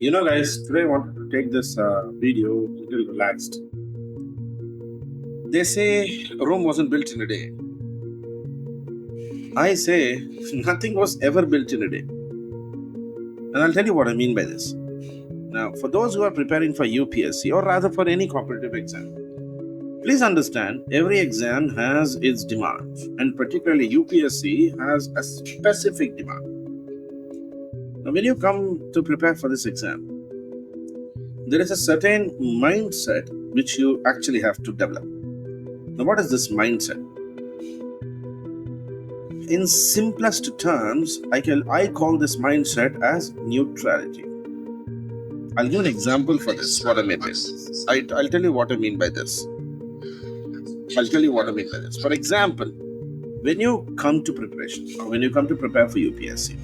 Guys, today I wanted to take this video a little relaxed. They say Rome wasn't built in a day. I say nothing was ever built in a day. And I'll tell you what I mean by this. Now, for those who are preparing for UPSC or rather for any competitive exam, please understand every exam has its demands, and particularly UPSC has a specific demand. Now, when you come to prepare for this exam, there is a certain mindset which you actually have to develop. Now, what is this mindset? In simplest terms, I call this mindset as neutrality. I'll give an example for this. What I mean by this. I'll tell you what I mean by this. For example, when you come to preparation or when you come to prepare for UPSC,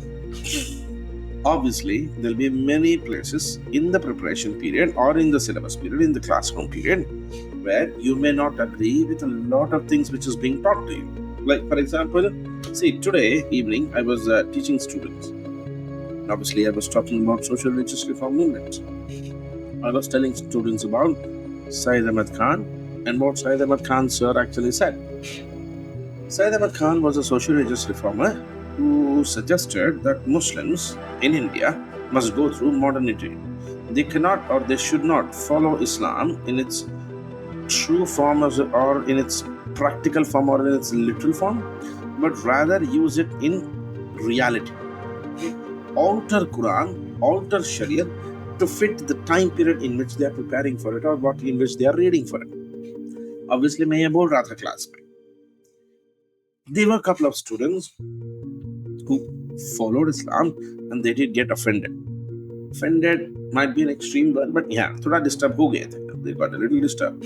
obviously there'll be many places in the preparation period or in the syllabus period, in the classroom period, where you may not agree with a lot of things which is being taught to you. Like, for example, see, today evening I was teaching students. Obviously, I was talking about social religious reform movement. I was telling students about Syed Ahmad Khan and what Syed Ahmad Khan sir actually said. Syed Ahmad Khan was a social religious reformer who suggested that Muslims in India must go through modernity. They cannot or they should not follow Islam in its true form or in its practical form or in its literal form, but rather use it in reality. Alter Quran, alter Sharia to fit the time period in which they are preparing for it or in which they are reading for it. Obviously, मैं ये बोल रहा था class में. There were a couple of students who followed Islam and they did get offended. Offended might be an extreme word, but yeah, थोड़ा disturb हो गए थे. They got a little disturbed.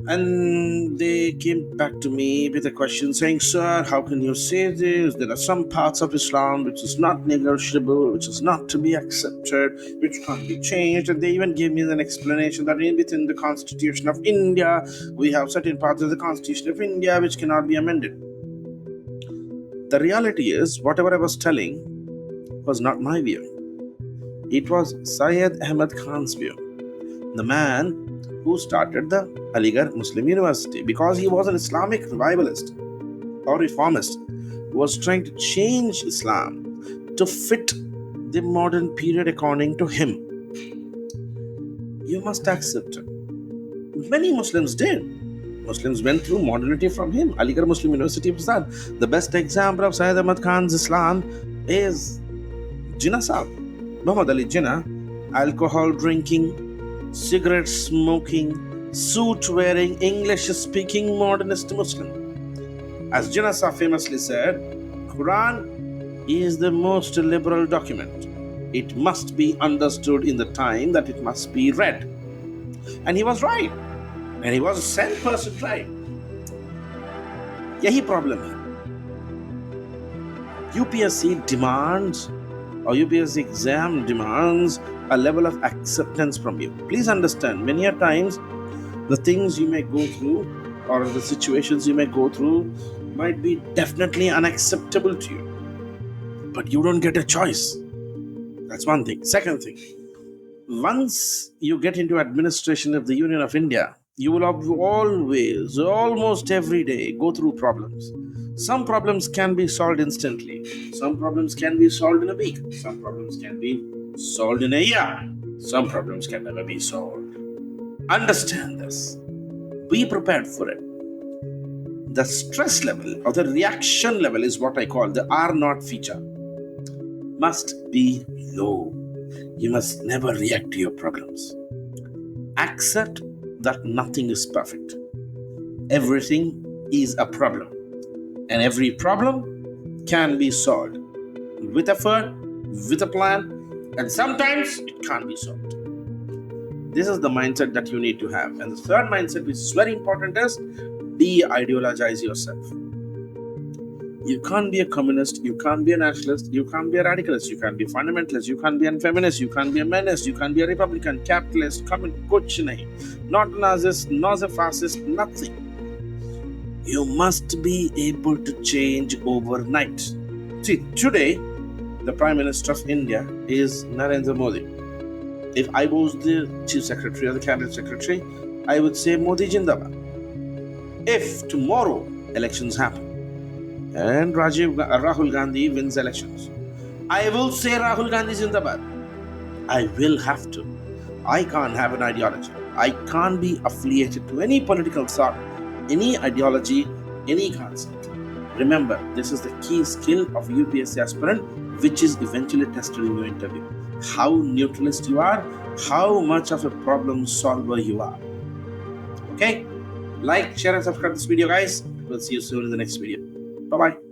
And they came back to me with a question saying, "Sir, how can you say this? There are some parts of Islam which is not negotiable, which is not to be accepted, which can't be changed." And they even gave me an explanation that within the Constitution of India, we have certain parts of the Constitution of India which cannot be amended. The reality is, whatever I was telling was not my view. It was Syed Ahmad Khan's view. The man who started the Aligarh Muslim University, because he was an Islamic revivalist or reformist who was trying to change Islam to fit the modern period according to him. You must accept it. Many Muslims did. Muslims went through modernity from him. Aligarh Muslim University was that. The best example of Syed Ahmad Khan's Islam is Jinnah Sahib, Muhammad Ali Jinnah, alcohol drinking, cigarette smoking, suit wearing, English speaking modernist Muslim. As Jinnah Sahib famously said, Quran is the most liberal document. It must be understood in the time that it must be read. And he was right. And he was 100% right. Yahi problem hai. UPSC demands or UPSC exam demands a level of acceptance from you. Please understand, many a times the things you may go through or the situations you may go through might be definitely unacceptable to you, but you don't get a choice. That's one thing. Second thing, once you get into administration of the Union of India, you will always, almost every day, go through problems. Some problems can be solved instantly. Some problems can be solved in a week. Some problems can be solved in a year. Some problems can never be solved. Understand this. Be prepared for it. The stress level or the reaction level is what I call the R naught feature. Must be low. You must never react to your problems. Accept that nothing is perfect. Everything is a problem. And every problem can be solved with effort, with a plan, and sometimes it can't be solved. This is the mindset that you need to have. And the third mindset, which is very important, is de-ideologize yourself. You can't be a communist, you can't be a nationalist, you can't be a radicalist, you can't be a fundamentalist, you can't be a feminist, you can't be a menace, you can't be a Republican, capitalist, kuch nahi. Not Nazist, not a fascist, nothing. You must be able to change overnight. See, today, the Prime Minister of India is Narendra Modi. If I was the chief secretary or the cabinet secretary, I would say Modi Jindabad. If tomorrow elections happen and Rahul Gandhi wins elections, I will say Rahul Gandhi Jindabad. I will have to. I can't have an ideology. I can't be affiliated to any political thought, any ideology, any concept. Remember, this is the key skill of UPSC aspirant, which is eventually tested in your interview. How neutralist you are, how much of a problem solver you are. Okay? Like, share, and subscribe to this video, guys. We'll see you soon in the next video. Bye-bye.